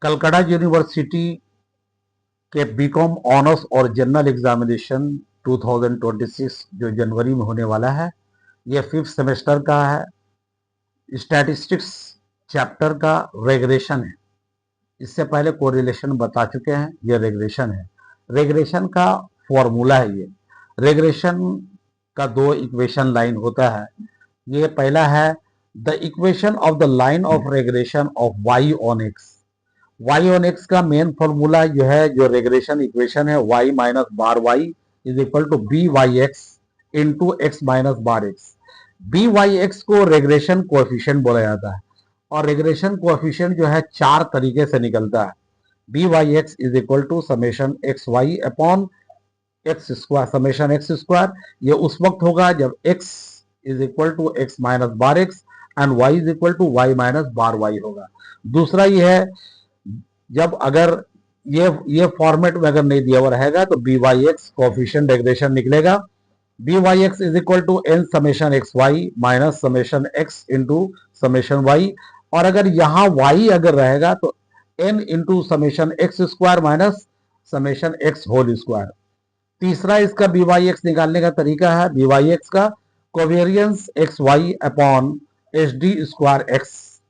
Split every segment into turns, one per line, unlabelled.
Calcutta university के BCom honours और general examination 2026 जो जनवरी में होने वाला है, ये 5th सेमेस्टर का है। स्टैटिस्टिक्स चैप्टर का रेग्रेशन है। इससे पहले कोरिलेशन बता चुके हैं, ये रेग्रेशन है। रेग्रेशन का फॉर्मूला है ये। रेग्रेशन का दो इक्वेशन लाइन होता है। ये पहला है the equation of the line of regression of y on x। y on x का मेन फॉर्मूला जो है, जो रेग्रेशन इक्वेशन है, y minus bar y is equal to b y x into x minus bar x. B y x को regression coefficient बोला जाता है और रेग्रेशन कोएफिशिएंट जो है चार तरीके से निकलता है। B y x is equal to summation x y upon x square, summation x square. ये उस वक्त होगा जब x is equal to x minus bar x and y is equal to y minus bar y होगा। दूसरा ये है, जब अगर ये फॉर्मेट में अगर नहीं दिया हुआ रहेगा तो b y x coefficient regression निकलेगा। B y x is equal to n summation x y minus summation x into summation y. और अगर यहाँ वाई अगर रहेगा तो n into summation x square minus summation x whole square. तीसरा इसका b y x निकालने का तरीका है, बी वाई एक्स का covariance x y upon h d square x.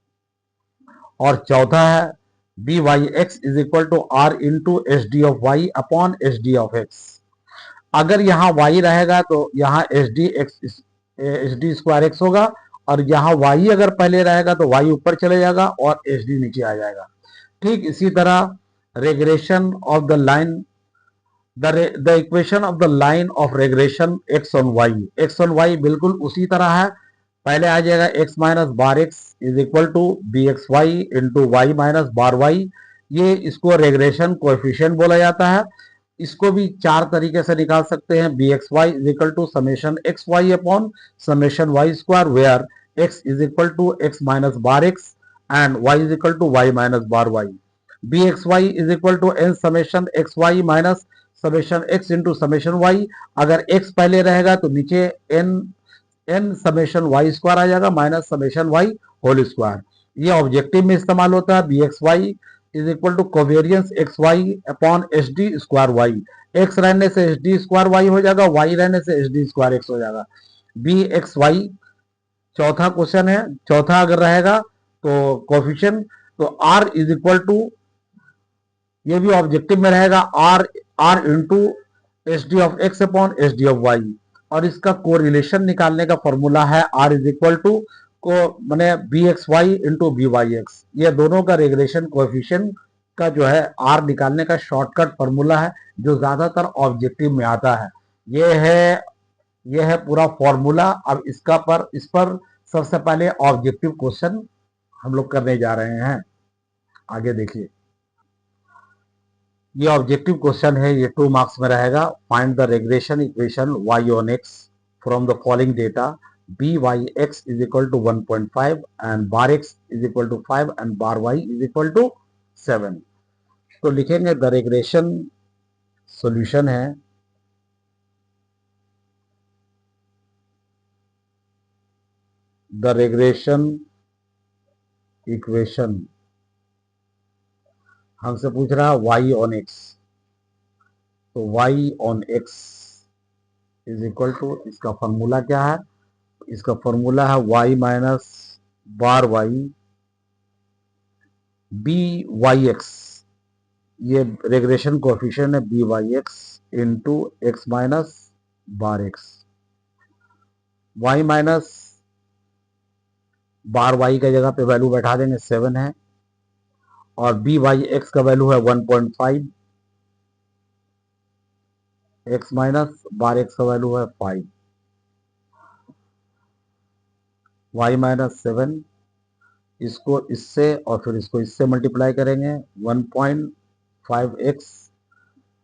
और चौथा है b y x is equal to r into h d of y upon h d of x. अगर यहाँ y रहेगा तो यहाँ एच डी स्क्वायर एक्स होगा, और यहाँ y अगर पहले रहेगा तो y ऊपर चले जाएगा और एच डी नीचे आ जाएगा। ठीक इसी तरह regression of the line, the equation of the line of regression x on y बिल्कुल उसी तरह है। पहले आ जाएगा x minus bar x is equal to b x y into y minus bar y. ये इसको रेग्रेशन कोएफिशिएंट बोला जाता है। इसको भी चार तरीके से निकाल सकते हैं। B x y is equal to summation x y upon summation y square, where x is equal to x minus bar x and y is equal to y minus bar y. B x y is equal to n summation x y minus summation x into summation y. अगर x पहले रहेगा तो नीचे n summation y square आ जाएगा minus summation y whole square. ये objective में इस्तेमाल होता है। B x y is equal to covariance x y upon h d square y. X रहने से एच डी स्क्वायर वाई हो जाएगा, वाई रहने से एच डी स्क्वायर एक्स हो जाएगा। बी एक्स वाई चौथा क्वेश्चन है। चौथा अगर रहेगा तो कोफिशिएंट, तो आर इज इक्वल टू, ये भी ऑब्जेक्टिव में रहेगा, r into h d of x upon h d of y. और इसका कोरिलेशन निकालने का फॉर्मूला है आर इज इक्वल टू को मैंने b x y into b y x. ये दोनों का रेगुलेशन कोएफिशिएंट का जो है आर निकालने का शॉर्टकट फॉर्मूला है, जो ज्यादातर ऑब्जेक्टिव में आता है। ये है पूरा फॉर्मूला। अब इस पर सबसे पहले ऑब्जेक्टिव क्वेश्चन हम लोग करने जा रहे हैं। आगे देखिए, ये ऑब्जेक्टिव क्वेश्चन है, ये 2 मार्क्स में रहेगा। Find the regression equation y on x from the following data b y x is equal to 1.5 and bar x is equal to 5 and bar y is equal to 7। तो लिखेंगे the regression solution है the regression equation, हमसे पूछ रहा है y on x, तो y on x is equal to, इसका formula क्या है, इसका फॉर्मूला है y minus bar y B y x, ये रेग्रेशन कोएफिशिएंट है b y x into x minus bar x. Y minus bar y का जगह पे वैल्यू बैठा देंगे 7 है, और बी वाई एक्स का वैल्यू है 1.5, एक्स माइनस बार एक्स का वैल्यू है 5, वाई माइनस 7, इसको इससे और फिर इसको इससे मल्टीप्लाई करेंगे 1.5x,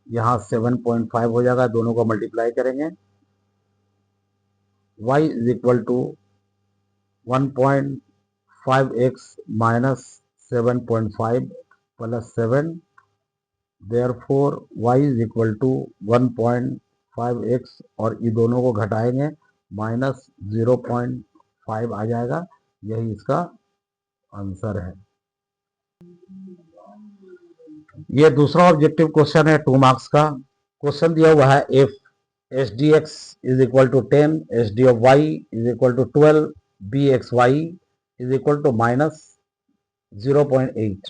यहाँ 7.5 हो जाएगा, दोनों को मल्टीप्लाई करेंगे। y is equal to 1.5x minus 7.5 plus 7, therefore y is equal to 1.5x और ये दोनों को घटाएंगे माइनस 0.5 आ जाएगा। यही इसका आंसर है। ये दूसरा ऑब्जेक्टिव क्वेश्चन है 2 मार्क्स का। क्वेश्चन दिया हुआ है if h d x is equal to 10, h d of y is equal to 12, b x y is equal to minus 0.8,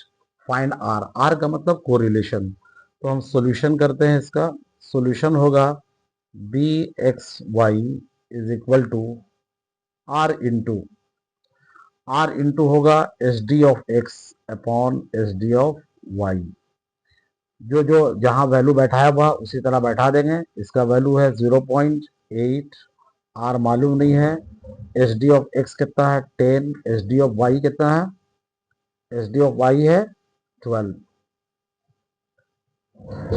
find r. R का मतलब कोरिलेशन। तो हम सॉल्यूशन करते हैं इसका। सॉल्यूशन होगा b x y is equal to r into होगा h d of x upon h d of y. जो जो जहां वैल्यू बैठाया हुआ उसी तरह बैठा देंगे। इसका वैल्यू है 0.8, आर मालूम नहीं है। एच डी ऑफ एक्स कितना है 10, एच डी ऑफ वाई कितना है, एच डी ऑफ वाई है 12,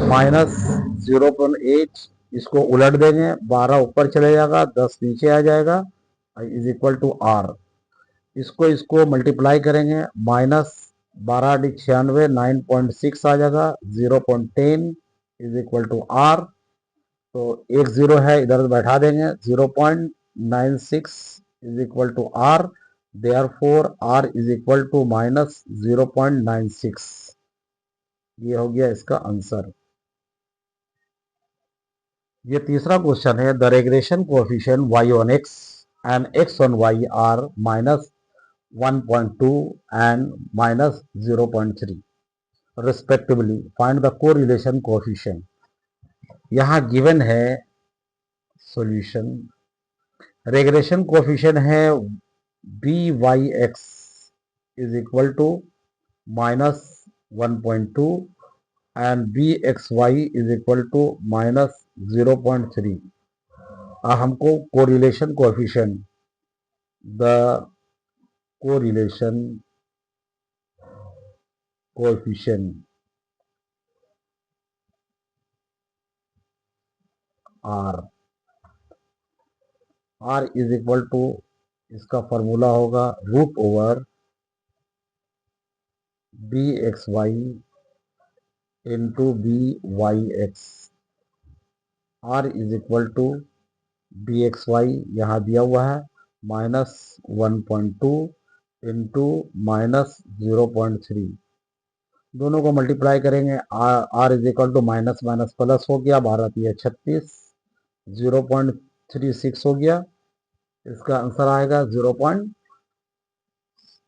माइनस 0.8, इसको उलट देंगे, 12 ऊपर चले जाएगा, 10 नीचे आ जाएगा, इज इक्वल टू आर। इसको मल्टीप्लाई करेंगे, माइनस 12×96 9.6 आ जाएगा, 0.10 इज इक्वल टू आर। तो एक जीरो है इधर बैठा देंगे, 0.96 is equal to r, therefore r is equal to minus 0.96। ये हो गया इसका आंसर। ये तीसरा क्वेश्चन है the regression coefficient y on x and x on y are minus 1.2 and minus 0.3 respectively, find the correlation coefficient. यहाँ given है solution. Regression coefficient है b y x is equal to minus 1.2 and b x y is equal to minus 0.3। हमको correlation coefficient, the correlation coefficient r is equal to, इसका formula होगा root over b x y into b y x. R is equal to b x y यहाँ दिया हुआ है minus 1.2 into minus 0.3। दोनों को multiply करेंगे, r is equal to minus minus plus हो गया, 12×36 0.36 हो गया। इसका आंसर आएगा 0.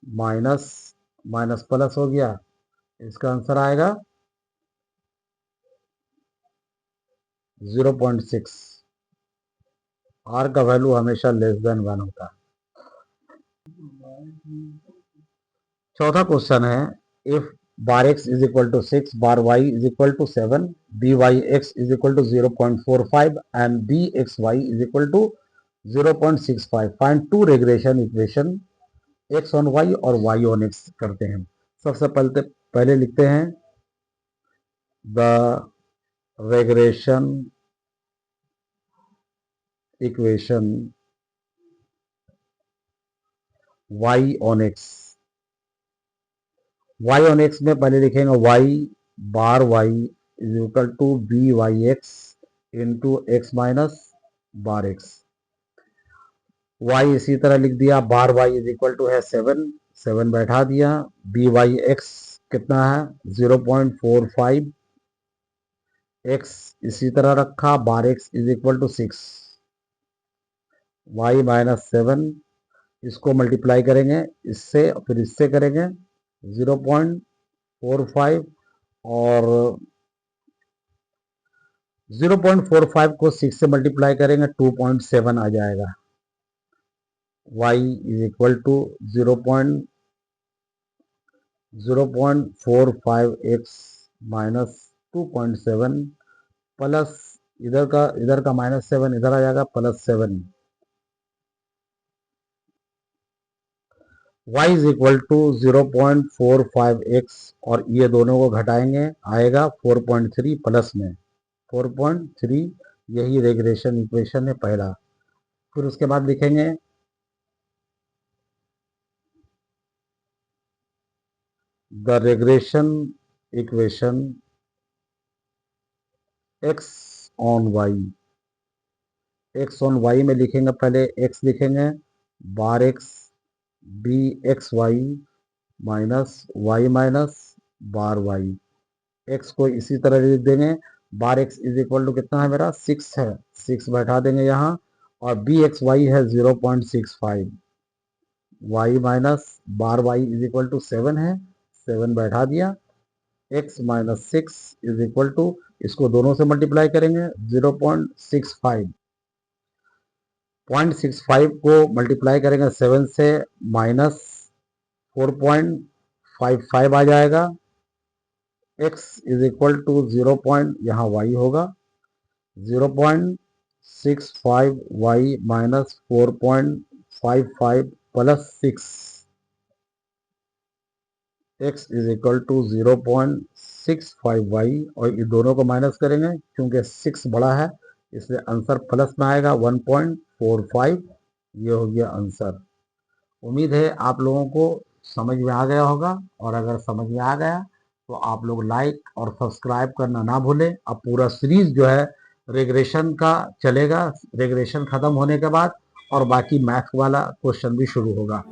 माइनस माइनस प्लस हो गया, इसका आंसर आएगा 0.6। आर का वैल्यू हमेशा लेस देन 1 होता है। चौथा क्वेश्चन है if bar x is equal to 6, bar y is equal to 7, b y x is equal to 0.45 and b x y is equal to 0.65, find two regression equation x on y और y on x करते हैं। सबसे पहले लिखते हैं the regression equation y on x। y on x में पहले लिखेंगे y bar y is equal to b y x into x minus bar x। y इसी तरह लिख दिया, बार y इज इक्वल टू है 7 बैठा दिया, बी वाई एक्स कितना है 0.45, x इसी तरह रखा, bar x is equal to 6, y minus 7, इसको मल्टीप्लाई करेंगे इससे, फिर इससे करेंगे 0.45 और 0.45 को 6 से मल्टीप्लाई करेंगे 2.7 आ जाएगा। y is equal to 0.45x minus 2.7 plus इधर का माइनस 7 इधर आ जाएगा plus 7। y is equal to 0.45x और ये दोनों को घटाएंगे आएगा 4.3 प्लस में 4.3। यही रेग्रेशन इक्वेशन है पहला। फिर उसके बाद लिखेंगे the regression equation x on y। x on y में लिखेंगे, पहले x लिखेंगे bar x b x y minus y minus bar y x को इसी तरह लिख देंगे, bar x is equal to कितना है मेरा 6 है, 6 बैठा देंगे यहाँ, और बी एक्स वाई है 0.65, y minus bar y is equal to 7 है, 7 बैठा दिया, x minus 6 is equal to, इसको दोनों से मल्टीप्लाई करेंगे 0.65, 0.65 को मल्टीप्लाई करेंगे 7 से, माइनस 4.55 आ जाएगा, x इज इक्वल टू 0. यहाँ y होगा 0.65 y minus 4.55 plus 6, x is equal to 0.65 y, और ये दोनों को माइनस करेंगे क्योंकि 6 बड़ा है इसलिए आंसर प्लस में आएगा 1.45, ये हो गया आंसर। उम्मीद है आप लोगों को समझ में आ गया होगा, और अगर समझ में आ गया तो आप लोग लाइक और सब्सक्राइब करना ना भूलें। अब पूरा सीरीज जो है रेग्रेशन का चलेगा, रेग्रेशन खत्म होने के बाद और बाकी मैथ्स वाला क्वेश्चन भी शुरू होगा।